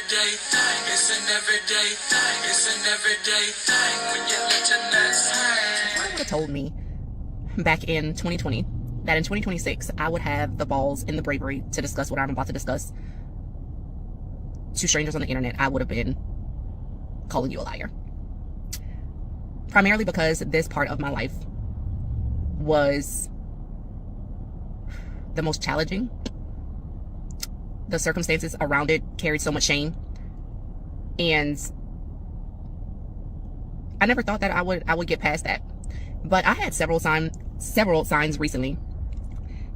everyday thing. It's an everyday thing. It's an everyday thing when you let your nuts hang. Someone would have told me back in 2020 that in 2026 I would have the balls and the bravery to discuss what I'm about to discuss to strangers on the internet, I would have been calling you a liar. Primarily because this part of my life was the most challenging. The circumstances around it carried so much shame, and I never thought that I would get past that. But I had several signs recently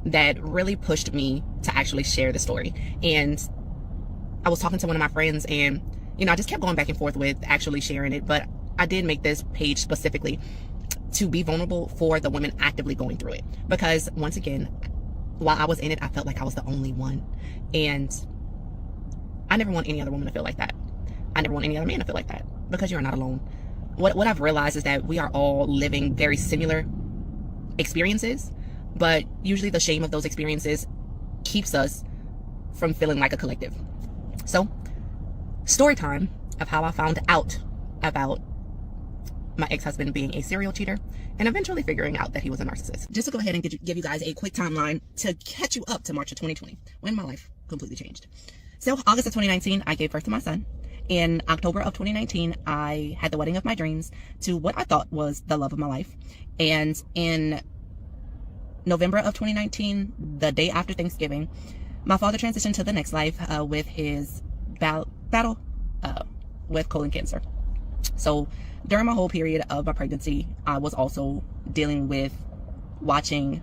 that really pushed me to actually share the story. And I was talking to one of my friends, and I just kept going back and forth with actually sharing it. But I did make this page specifically to be vulnerable for the women actively going through it, because once again, while I was in it, I felt like I was the only one. And I never want any other woman to feel like that. I never want any other man to feel like that, because you are not alone. What I've realized is that we are all living very similar experiences, but usually the shame of those experiences keeps us from feeling like a collective. So, story time of how I found out about my ex-husband being a serial cheater, and eventually figuring out that he was a narcissist. Just to go ahead and give you guys a quick timeline to catch you up to March of 2020, when my life completely changed. So, August of 2019, I gave birth to my son. In October of 2019, I had the wedding of my dreams to what I thought was the love of my life. And in November of 2019, the day after Thanksgiving, my father transitioned to the next life with his battle with colon cancer. So during my whole period of my pregnancy, I was also dealing with watching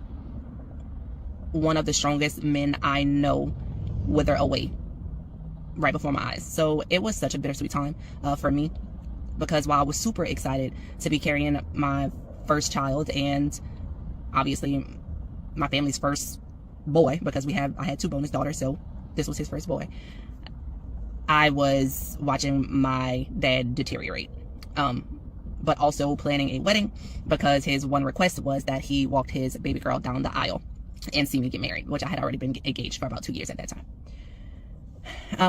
one of the strongest men I know wither away right before my eyes. So it was such a bittersweet time for me, because while I was super excited to be carrying my first child, and obviously my family's first boy, because I had two bonus daughters, so this was his first boy, I was watching my dad deteriorate. But also planning a wedding, because his one request was that he walked his baby girl down the aisle and see me get married, which I had already been engaged for about 2 years at that time.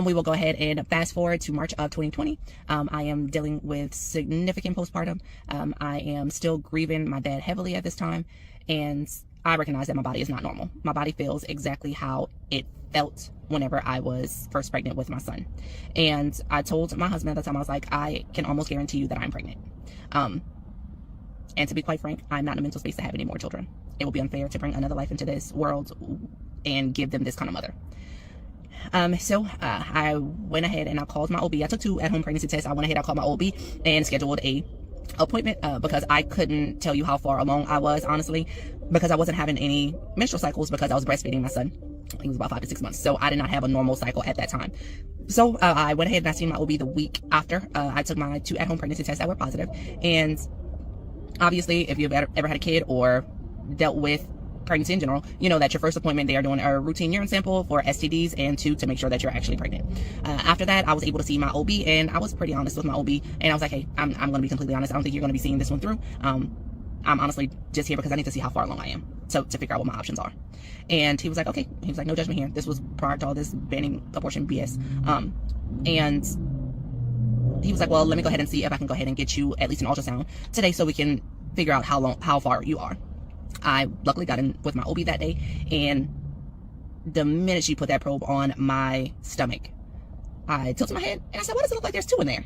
We will go ahead and fast forward to March of 2020. I am dealing with significant postpartum. I am still grieving my dad heavily at this time, and I recognize that my body is not normal. My body feels exactly how it felt whenever I was first pregnant with my son. And I told my husband at the time, I was like, I can almost guarantee you that I'm pregnant. And to be quite frank, I'm not in a mental space to have any more children. It will be unfair to bring another life into this world and give them this kind of mother. So I went ahead and I called my OB. I took 2 at-home pregnancy tests. I went ahead, I called my OB and scheduled a appointment because I couldn't tell you how far along I was, honestly, because I wasn't having any menstrual cycles because I was breastfeeding my son. He was about 5 to 6 months, so I did not have a normal cycle at that time. So I went ahead and I seen my OB the week after. I took my 2 at-home pregnancy tests that were positive. And obviously, if you've ever had a kid or dealt with pregnancy in general, you know that your first appointment, they are doing a routine urine sample for STDs, and 2, to make sure that you're actually pregnant. After that, I was able to see my OB, and I was pretty honest with my OB, and I was like, hey, I'm going to be completely honest. I don't think you're going to be seeing this one through. I'm honestly just here because I need to see how far along I am, so to figure out what my options are. And he was like, okay. He was like, no judgment here. This was prior to all this banning abortion BS. And he was like, well, let me go ahead and see if I can go ahead and get you at least an ultrasound today so we can figure out how far you are. I luckily got in with my OB that day, and the minute she put that probe on my stomach, I tilted my head and I said, why does it look like there's 2 in there?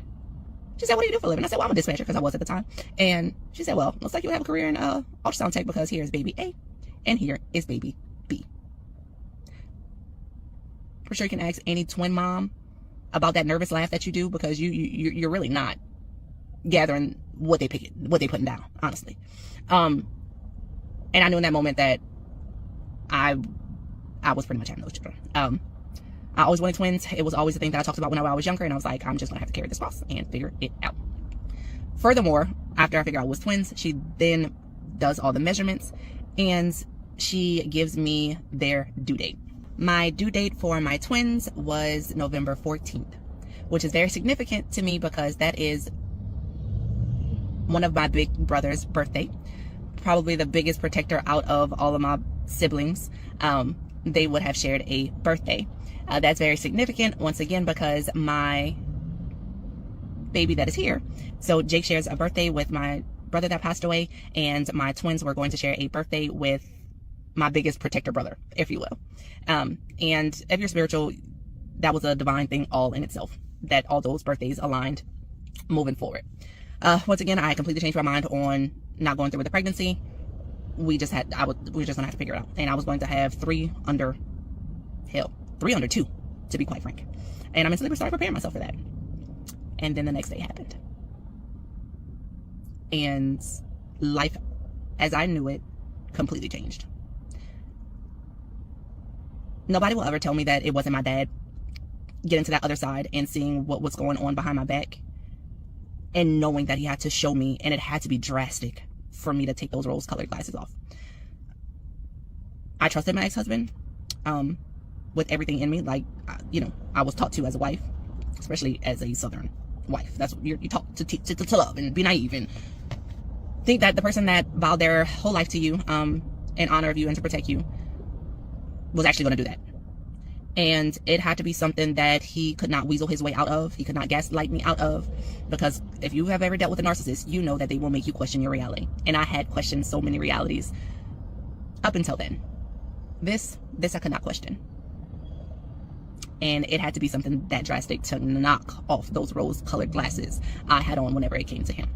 She said, what do you do for a living? I said, well, I'm a dispatcher, because I was at the time. And she said, well, looks like you have a career in ultrasound tech, because here is baby A and here is baby B. For sure you can ask any twin mom about that nervous laugh that you do, because you're really not gathering what they putting down, honestly. And I knew in that moment that I was pretty much having those children. I always wanted twins. It was always the thing that I talked about when I was younger, and I was like, I'm just gonna have to carry this cross and figure it out. Furthermore, after I figure out it was twins, she then does all the measurements, and she gives me their due date. My due date for my twins was November 14th, which is very significant to me because that is one of my big brother's birthday. Probably the biggest protector out of all of my siblings. They would have shared a birthday. That's very significant, once again, because my baby that is here. So Jake shares a birthday with my brother that passed away, and my twins were going to share a birthday with my biggest protector brother, if you will. And if you're spiritual, that was a divine thing all in itself, that all those birthdays aligned moving forward. Once again, I completely changed my mind on not going through with the pregnancy. We were just gonna have to figure it out. And I was going to have 3 under 2, to be quite frank. And I mentally started preparing myself for that. And then the next day happened. And life, as I knew it, completely changed. Nobody will ever tell me that it wasn't my dad getting to that other side and seeing what was going on behind my back, and knowing that he had to show me, and it had to be drastic for me to take those rose-colored glasses off. I trusted my ex-husband with everything in me. Like, I was taught to as a wife, especially as a Southern wife. That's what you're taught to love and be naive and think that the person that vowed their whole life to you in honor of you and to protect you was actually going to do that. And it had to be something that he could not weasel his way out of. He could not gaslight me out of. Because if you have ever dealt with a narcissist, you know that they will make you question your reality. And I had questioned so many realities up until then. This I could not question. And it had to be something that drastic to knock off those rose-colored glasses I had on whenever it came to him.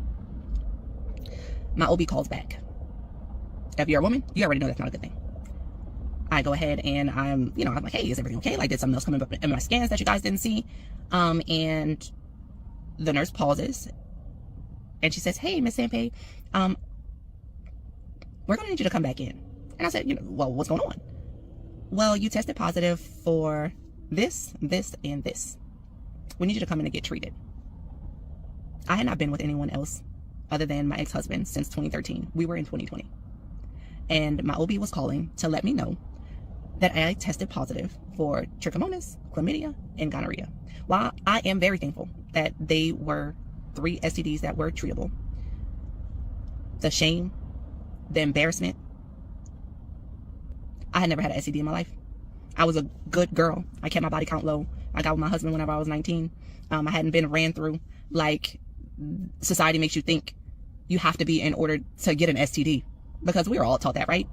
My OB calls back. If you're a woman, you already know that's not a good thing. I go ahead and I'm like, hey, is everything okay? Like, did something else come up in my scans that you guys didn't see? And the nurse pauses and she says, hey, Miss Sampe, we're going to need you to come back in. And I said, well, what's going on? Well, you tested positive for this, and this. We need you to come in and get treated. I had not been with anyone else other than my ex-husband since 2013. We were in 2020. And my OB was calling to let me know that I tested positive for trichomonas, chlamydia, and gonorrhea. While I am very thankful that they were 3 STDs that were treatable, the shame, the embarrassment, I had never had an STD in my life. I was a good girl. I kept my body count low. I got with my husband whenever I was 19. I hadn't been ran through like society makes you think you have to be in order to get an STD. Because we were all taught that, right?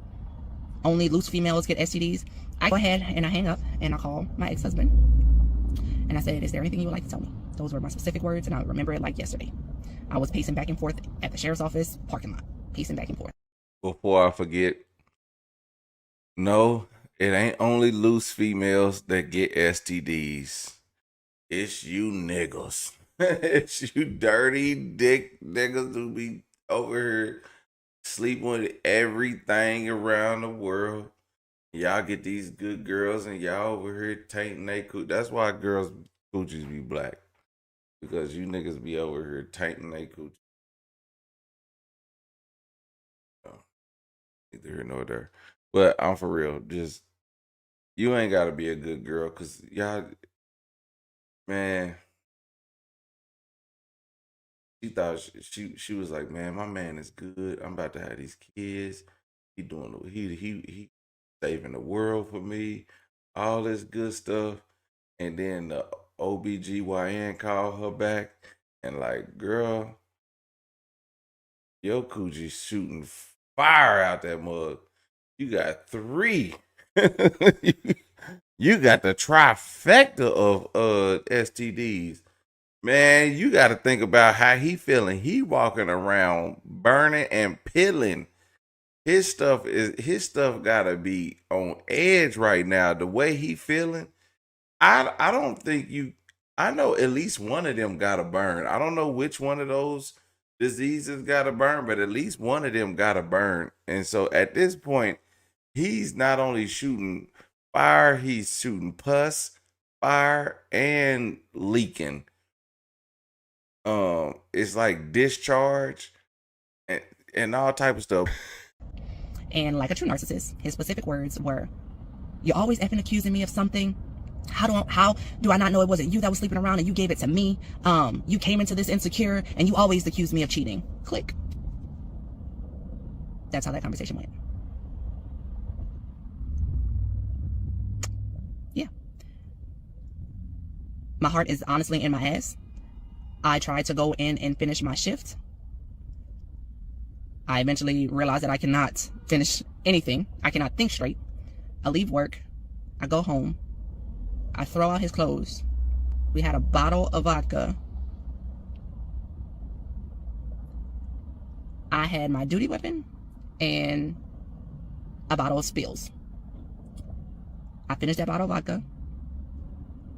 Only loose females get STDs. I go ahead and I hang up and I call my ex-husband. And I said, is there anything you would like to tell me? Those were my specific words, and I remember it like yesterday. I was pacing back and forth at the sheriff's office parking lot. Pacing back and forth. Before I forget, no, it ain't only loose females that get STDs. It's you niggas. It's you dirty dick niggas who be over here sleeping with everything around the world. Y'all get these good girls and y'all over here tainting they cooch. That's why girls' coochies be black. Because you niggas be over here tainting they cooch. Oh, neither here nor there. But I'm for real. Just, you ain't got to be a good girl. Because y'all, man, she thought she was like, man, my man is good. I'm about to have these kids. He saving the world for me. All this good stuff. And then the OBGYN called her back and like, girl, your coochie shooting fire out that mug. You got 3. You got the trifecta of STDs. Man, you got to think about how he feeling. He walking around burning and peeling. His stuff got to be on edge right now. The way he feeling, I don't think I know at least one of them got to burn. I don't know which one of those diseases got to burn, but at least one of them got to burn. And so at this point, he's not only shooting fire, he's shooting pus, fire, and leaking. It's like discharge and all type of stuff. And like a true narcissist, his specific words were, "You're always effing accusing me of something. How do I not know it wasn't you that was sleeping around and you gave it to me? You came into this insecure and you always accused me of cheating." Click. That's how that conversation went. Yeah. My heart is honestly in my ass. I tried to go in and finish my shift. I eventually realized that I cannot finish anything. I cannot think straight. I leave work. I go home. I throw out his clothes. We had a bottle of vodka. I had my duty weapon and a bottle of spills. I finished that bottle of vodka.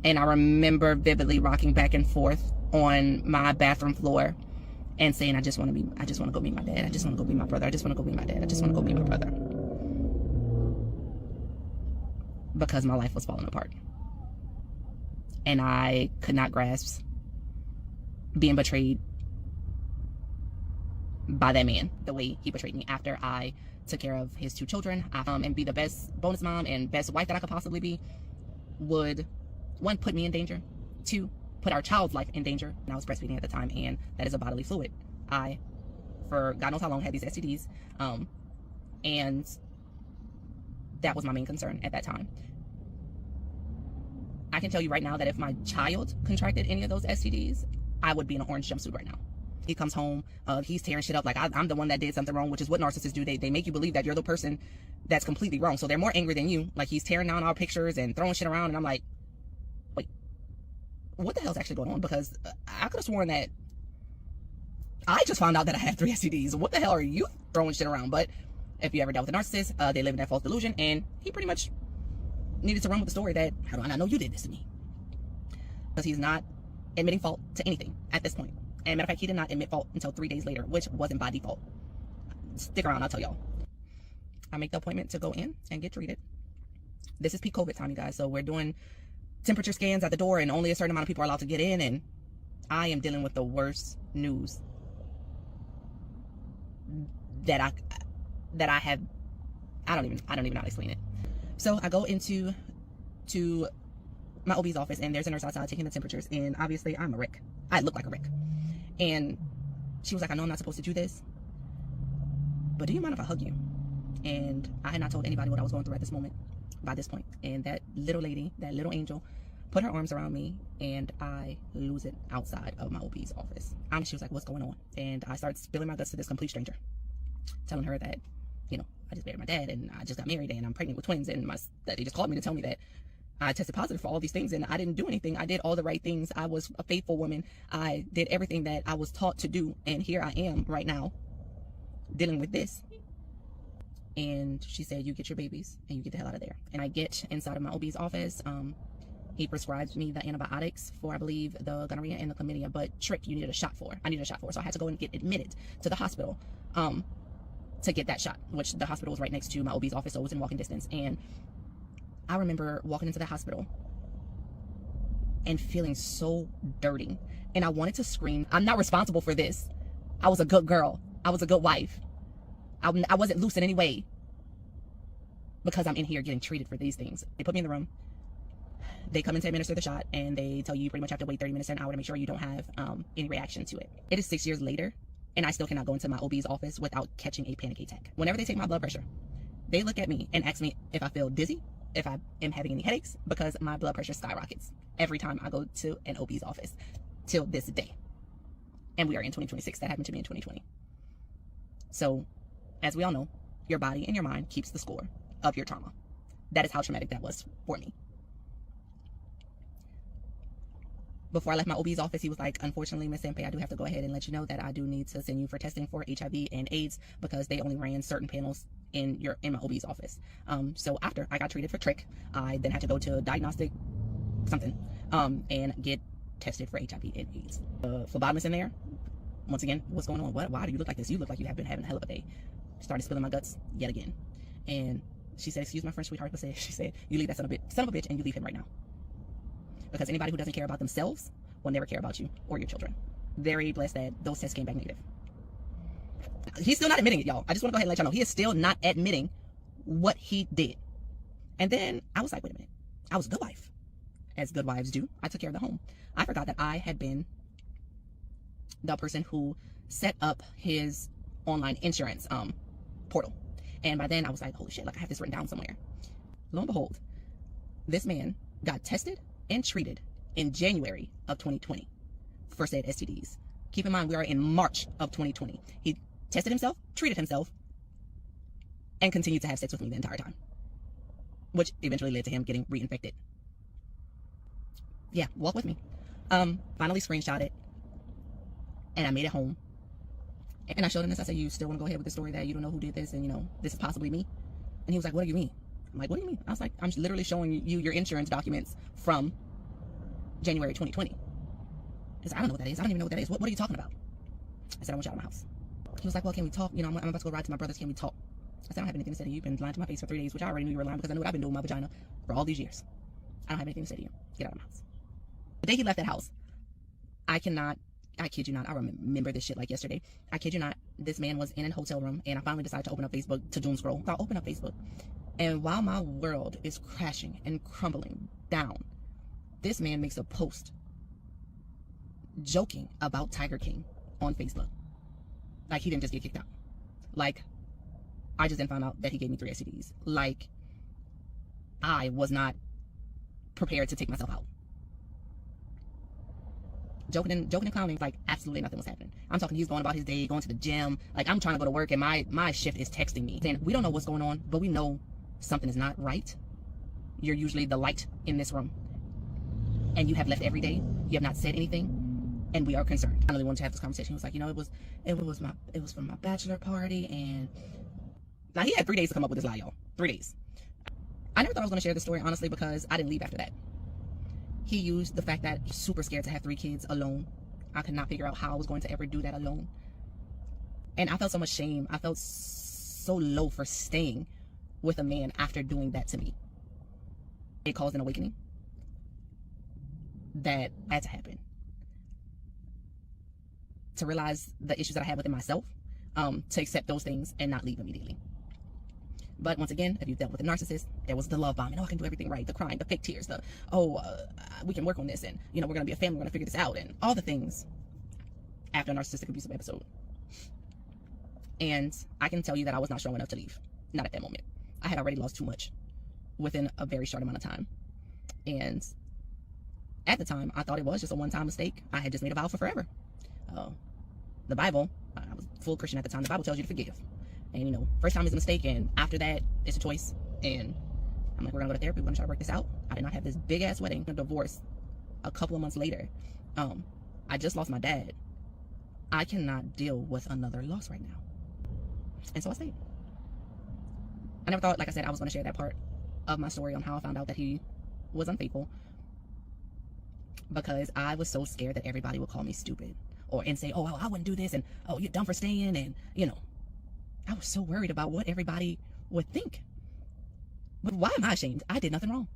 And I remember vividly rocking back and forth on my bathroom floor and saying, I just want to go meet my dad. I just want to go meet my brother. I just want to go meet my dad. I just want to go meet my brother. Because my life was falling apart. And I could not grasp being betrayed by that man the way he betrayed me after I took care of his 2 children. And be the best bonus mom and best wife that I could possibly be would, 1, put me in danger, 2, put our child's life in danger. And I was breastfeeding at the time, and that is a bodily fluid. I, for God knows how long, had these STDs, and that was my main concern at that time. I can tell you right now that if my child contracted any of those STDs, I would be in an orange jumpsuit right now. He comes home, he's tearing shit up like I'm the one that did something wrong, which is what narcissists do. They make you believe that you're the person that's completely wrong. So they're more angry than you. Like, he's tearing down our pictures and throwing shit around, and I'm like, wait, what the hell's actually going on? Because I could have sworn that I just found out that I have 3 STDs. What the hell are you throwing shit around? But if you ever dealt with a narcissist, they live in that false delusion, and he pretty much needed to run with the story that, how do I not know you did this to me? Because he's not admitting fault to anything at this point. And matter of fact, he did not admit fault until 3 days later, which wasn't by default. Stick around, I'll tell y'all. I make the appointment to go in and get treated. This is peak COVID time, you guys. So we're doing temperature scans at the door, and only a certain amount of people are allowed to get in. And I am dealing with the worst news that I have. I don't even know how to explain it. So I go into my OB's office, and there's a nurse outside taking the temperatures, and obviously I'm a wreck. I look like a wreck. And she was like, I know I'm not supposed to do this, but do you mind if I hug you? And I had not told anybody what I was going through at this moment, by this point. And that little lady, that little angel, put her arms around me, and I lose it outside of my OB's office. She was like, what's going on? And I started spilling my guts to this complete stranger, telling her that, I just buried my dad, and I just got married, and I'm pregnant with twins, and that they just called me to tell me that I tested positive for all these things, and I didn't do anything. I did all the right things. I was a faithful woman. I did everything that I was taught to do, and here I am right now dealing with this. And she said, you get your babies and you get the hell out of there. And I get inside of my OB's office. He prescribed me the antibiotics for, I believe, the gonorrhea and the chlamydia, but trick, I needed a shot for. So I had to go and get admitted to the hospital to get that shot, which the hospital was right next to my OB's office, so it was in walking distance. And I remember walking into the hospital and feeling so dirty, and I wanted to scream. I'm not responsible for this. I was a good girl. I was a good wife. I wasn't loose in any way because I'm in here getting treated for these things. They put me in the room. They come in to administer the shot, and they tell you pretty much have to wait 30 minutes to an hour to make sure you don't have any reaction to it. It is 6 years later, and I still cannot go into my OB's office without catching a panic attack. Whenever they take my blood pressure, they look at me and ask me if I feel dizzy, if I am having any headaches, because my blood pressure skyrockets every time I go to an OB's office till this day. And we are in 2026. That happened to me in 2020. So, as we all know, your body and your mind keeps the score of your trauma. That is how traumatic that was for me. Before I left my OB's office, he was like, unfortunately, Miss Sampe, I do have to go ahead and let you know that I do need to send you for testing for HIV and AIDS, because they only ran certain panels in my OB's office. So after I got treated for trick, I then had to go to diagnostic something and get tested for HIV and AIDS. Phlebotomist in there, once again, what's going on? Why do you look like this? You look like you have been having a hell of a day. Started spilling my guts yet again. And she said, excuse my French, sweetheart, but she said, you leave that son of a bitch, and you leave him right now. Because anybody who doesn't care about themselves will never care about you or your children. Very blessed that those tests came back negative. He's still not admitting it, y'all. I just want to go ahead and let y'all know. He is still not admitting what he did. And then I was like, wait a minute. I was a good wife. As good wives do. I took care of the home. I forgot that I had been the person who set up his online insurance portal. And by then I was like, holy shit, like I have this written down somewhere. Lo and behold, this man got tested and treated in January of 2020 for said STDs. Keep in mind, we are in March of 2020. He tested himself, treated himself, and continued to have sex with me the entire time, which eventually led to him getting reinfected. Yeah, walk with me. Finally screenshot it, and I made it home. And I showed him this. I said, you still want to go ahead with the story that you don't know who did this, and this is possibly me? And he was like, what do you mean? I'm like, what do you mean? I was like, I'm literally showing you your insurance documents from January 2020. He said, I don't know what that is. I don't even know what that is. What are you talking about? I said, I want you out of my house. He was like, well, can we talk? I'm about to go ride to my brother's. Can we talk? I said, I don't have anything to say to you. You've been lying to my face for 3 days, which I already knew you were lying because I knew what I've been doing with my vagina for all these years. I don't have anything to say to you. Get out of my house. The day he left that house, I kid you not, I remember this shit like yesterday. I kid you not, this man was in a hotel room, and I finally decided to open up Facebook to doom scroll. So I opened up Facebook, and while my world is crashing and crumbling down, this man makes a post joking about Tiger King on Facebook. Like, he didn't just get kicked out. Like, I just then found out that he gave me 3 STDs. Like, I was not prepared to take myself out. Joking and clowning, like absolutely nothing was happening. I'm talking, he's going about his day, going to the gym. Like, I'm trying to go to work, and my shift is texting me saying, we don't know what's going on, but we know something is not right. You're usually the light in this room, and you have left every day. You have not said anything, and we are concerned. I finally wanted to have this conversation. He was like, it was for my bachelor party, and now he had 3 days to come up with this lie, y'all. 3 days. I never thought I was going to share this story, honestly, because I didn't leave after that. He used the fact that he's super scared to have 3 kids alone. I could not figure out how I was going to ever do that alone. And I felt so much shame. I felt so low for staying with a man after doing that to me. It caused an awakening that had to happen. To realize the issues that I had within myself, to accept those things and not leave immediately. But once again, if you've dealt with a narcissist, there was the love bombing. Oh, I can do everything right. The crying, the fake tears, we can work on this, and we're going to be a family, we're going to figure this out, and all the things after a narcissistic abusive episode. And I can tell you that I was not strong enough to leave. Not at that moment. I had already lost too much within a very short amount of time. And at the time, I thought it was just a one-time mistake. I had just made a vow for forever. The Bible, I was full Christian at the time, the Bible tells you to forgive. And first time is a mistake, and after that, it's a choice. And I'm like, we're gonna go to therapy, we're gonna try to work this out. I did not have this big ass wedding, a divorce a couple of months later. I just lost my dad. I cannot deal with another loss right now. And so I stayed. I never thought, like I said, I was gonna share that part of my story on how I found out that he was unfaithful, because I was so scared that everybody would call me stupid and say, oh, I wouldn't do this, and oh, you're dumb for staying, and I was so worried about what everybody would think. But why am I ashamed? I did nothing wrong.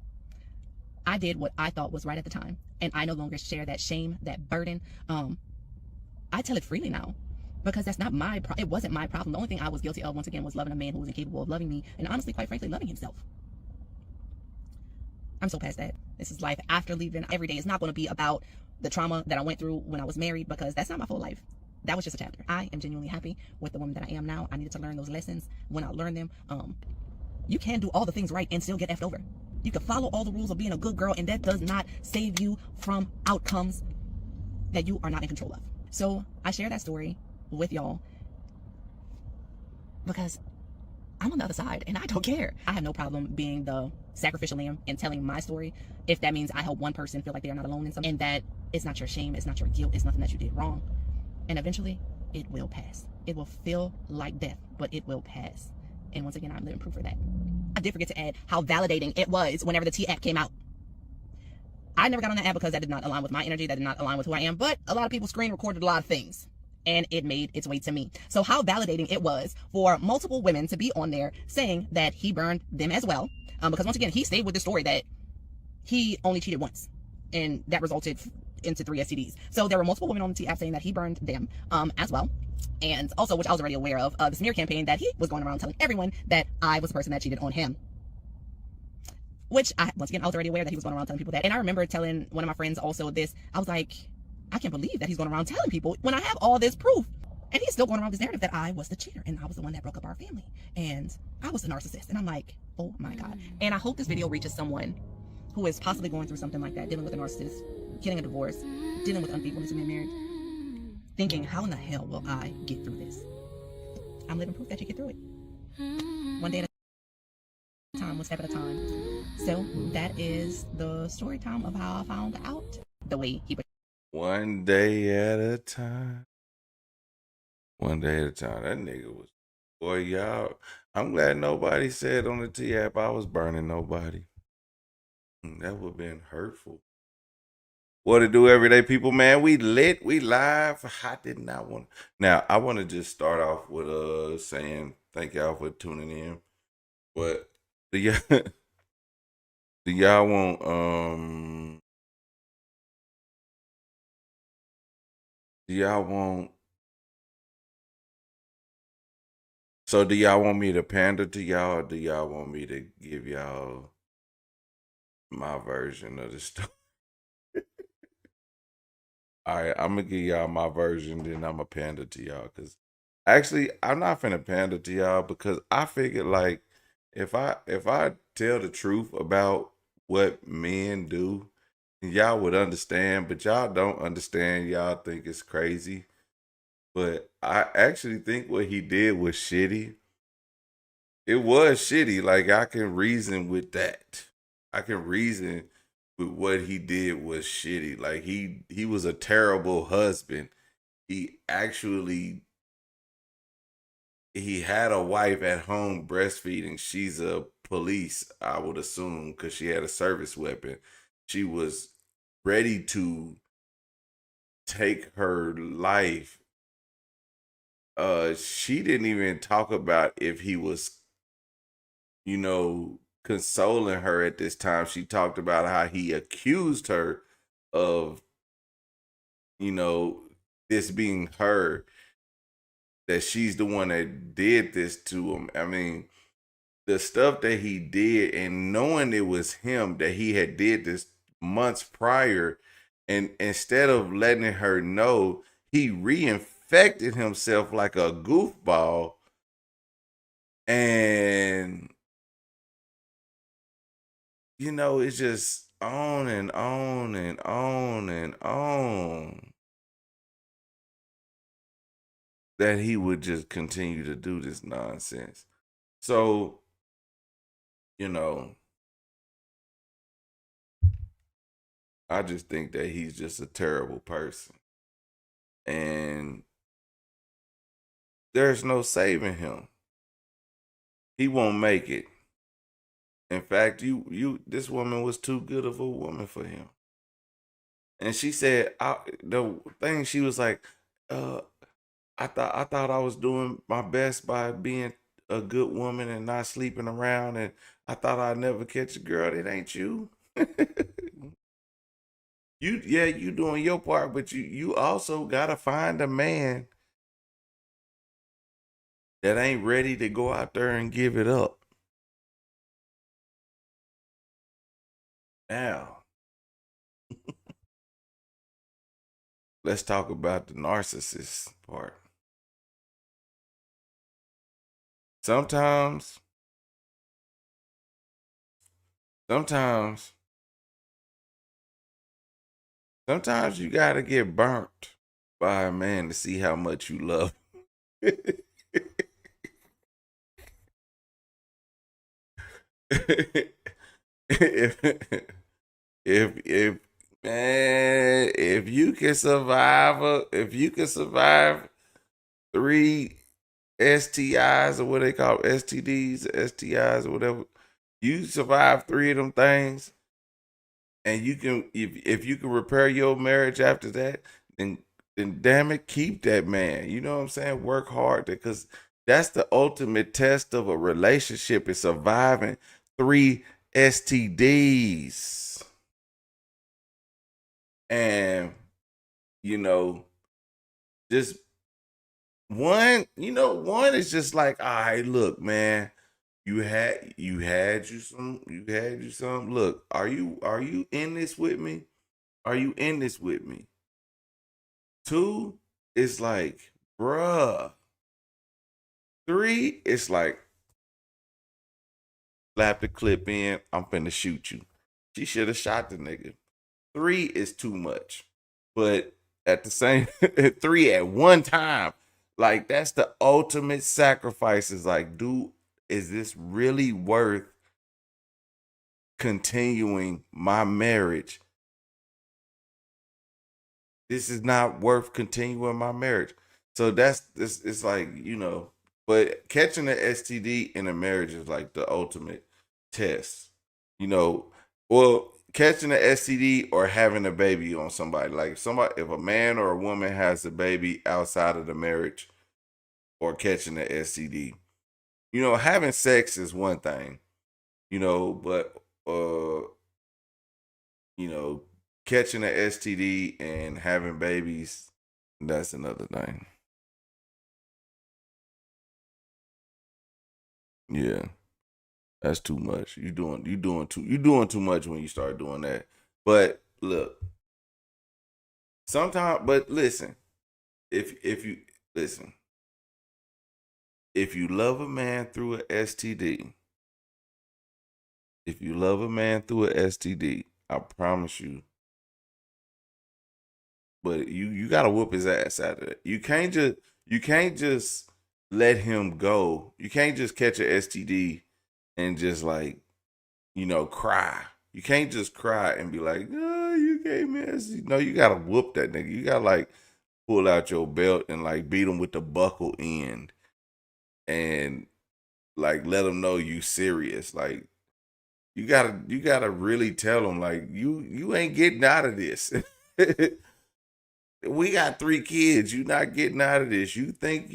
I did what I thought was right at the time, and I no longer share that shame, that burden. I tell it freely now, because that's not my it wasn't my problem. The only thing I was guilty of, once again, was loving a man who was incapable of loving me, and honestly, quite frankly, loving himself. I'm so past that. This is life after leaving. Every day is not going to be about the trauma that I went through when I was married, because that's not my full life. That was just a chapter. I am genuinely happy with the woman that I am now. I needed to learn those lessons. When I learned them, you can do all the things right and still get effed over. You can follow all the rules of being a good girl, and that does not save you from outcomes that you are not in control of. So I share that story with y'all because I'm on the other side, and I don't care. I have no problem being the sacrificial lamb and telling my story if that means I help one person feel like they are not alone in something, and that it's not your shame, it's not your guilt, it's nothing that you did wrong. And eventually, it will pass. It will feel like death, but it will pass. And once again, I'm living proof for that. I did forget to add how validating it was whenever the T app came out. I never got on that app because that did not align with my energy, that did not align with who I am, but a lot of people screen recorded a lot of things, and it made its way to me. So how validating it was for multiple women to be on there saying that he burned them as well. Because once again, he stayed with the story that he only cheated once, and that resulted into 3 STDs. So there were multiple women on the T app saying that he burned them as well. And also, which I was already aware of, the smear campaign that he was going around telling everyone that I was the person that cheated on him. Which, once again, I was already aware that he was going around telling people that. And I remember telling one of my friends also this. I was like, I can't believe that he's going around telling people when I have all this proof. And he's still going around this narrative that I was the cheater, and I was the one that broke up our family, and I was the narcissist. And I'm like, oh my God. And I hope this video reaches someone who is possibly going through something like that, dealing with a narcissist, getting a divorce, dealing with unfaithfulness in their marriage, thinking, how in the hell will I get through this? I'm living proof that you get through it. One day at a time, one step at a time. So that is the story time of how I found out the way he. One day at a time. One day at a time. That nigga was, boy, y'all. I'm glad nobody said on the T app I was burning nobody. That would have been hurtful. What to do, everyday people, man? We lit, we live. I did not want. Now, I want to just start off with saying thank y'all for tuning in. But do y'all do y'all want do y'all want so do y'all want me to pander to y'all, or do y'all want me to give y'all my version of the story? All right, I'm gonna give y'all my version, then I'm gonna pander to y'all. Cause actually, I'm not finna pander to y'all because I figured like if I tell the truth about what men do, y'all would understand. But y'all don't understand. Y'all think it's crazy. But I actually think what he did was shitty. It was shitty. Like I can reason with that. I can reason with what he did was shitty. Like he was a terrible husband. He actually he had a wife at home breastfeeding. She's a police, I would assume, because she had a service weapon. She was ready to take her life. She didn't even talk about if he was, consoling her at this time. She talked about how he accused her of, this being her, that she's the one that did this to him. I mean, the stuff that he did, and knowing it was him, that he had did this months prior, and instead of letting her know, he reinfected himself like a goofball. And it's just on and on and on and on that he would just continue to do this nonsense. So, I just think that he's just a terrible person. And there's no saving him. He won't make it. In fact, this woman was too good of a woman for him. And she said, the thing, she was like, I thought I was doing my best by being a good woman and not sleeping around, and I thought I'd never catch a girl. It ain't you. You doing your part, but you also gotta find a man that ain't ready to go out there and give it up. Now, let's talk about the narcissist part. Sometimes you gotta get burnt by a man to see how much you love. if man, if you can survive 3 STIs, or what they call STDs, STIs, or whatever, you survive 3 of them things, and you can, if you can repair your marriage after that, then damn it, keep that man. You know what I'm saying? Work hard, because that's the ultimate test of a relationship, is surviving 3 STDs. And just one is just like, all right, look, man, you had you some. Look, are you in this with me? Are you in this with me? 2 is like, bruh. 3, it's like, slap the clip in, I'm finna shoot you. She should have shot the nigga. 3 is too much. But at the same 3 at one time, like that's the ultimate sacrifice. Is like, dude, is this really worth continuing my marriage? This is not worth continuing my marriage. So that's this. It's like, but catching the STD in a marriage is like the ultimate test. Well, catching the STD or having a baby on somebody, like if a man or a woman has a baby outside of the marriage, or catching the STD, having sex is one thing, but you know, catching an STD and having babies, that's another thing. Yeah, that's too much. You doing too much when you start doing that. But look, sometimes, but listen, if you listen, if you love a man through a STD, I promise you. But you gotta whoop his ass out of it. You can't just let him go. You can't just catch a STD and just like, cry. You can't just cry and be like, oh, you gave me STD. No, you gotta whoop that nigga. You gotta like pull out your belt and like beat him with the buckle end and like let him know you serious. Like you gotta really tell him like you ain't getting out of this. We got 3 kids. You not getting out of this. You think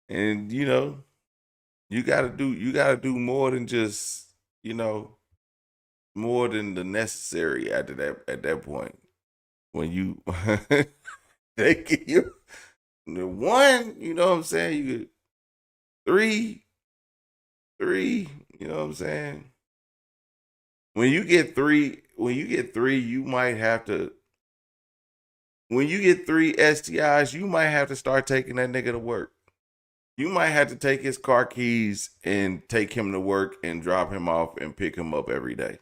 and you gotta do more than just, more than the necessary at that point. When you they give you the 1, you know what I'm saying? You get 3, you know what I'm saying? When you get 3, you might have to. When you get 3 STIs, you might have to start taking that nigga to work. You might have to take his car keys and take him to work and drop him off and pick him up every day.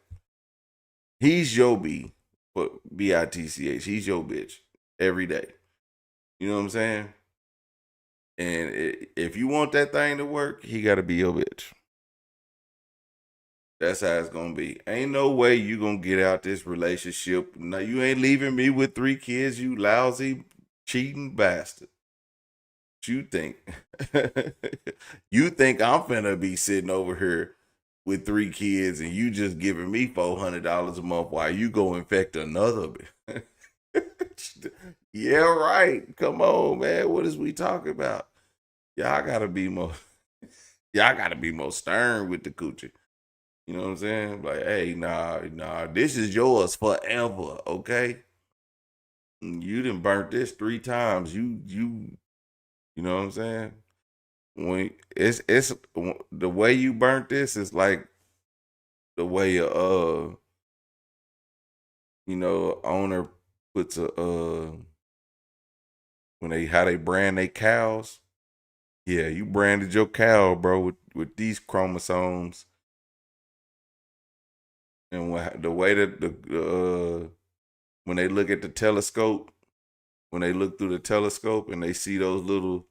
He's your B-I-T-C-H. He's your bitch every day. You know what I'm saying? And if you want that thing to work, he got to be your bitch. That's how it's going to be. Ain't no way you going to get out this relationship. No, you ain't leaving me with 3 kids, you lousy, cheating bastard. What you think? You think I'm finna be sitting over here with 3 kids and you just giving me $400 a month while you go infect another? Yeah, right. Come on, man. What is we talking about? Y'all gotta be more stern with the coochie. You know what I'm saying? Like, hey, nah, this is yours forever, okay? You done burnt this 3 times. You know what I'm saying? When it's the way you burnt this is like the way owner puts how they brand their cows. Yeah, you branded your cow, bro, with these chromosomes. And the way that when they look at the telescope, when they look through the telescope and they see those little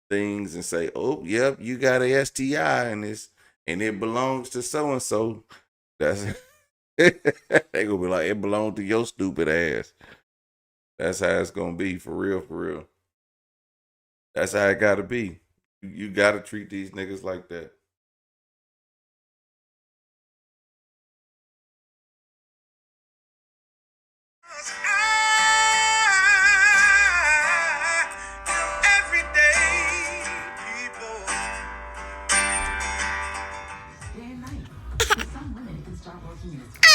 things and say, "Oh, yep, you got a STI and it belongs to so and so." That's they gonna be like, "It belonged to your stupid ass." That's how it's gonna be, for real, for real. That's how it gotta be. You gotta treat these niggas like that. Everyday people. Day and night. For some women, it can start working in its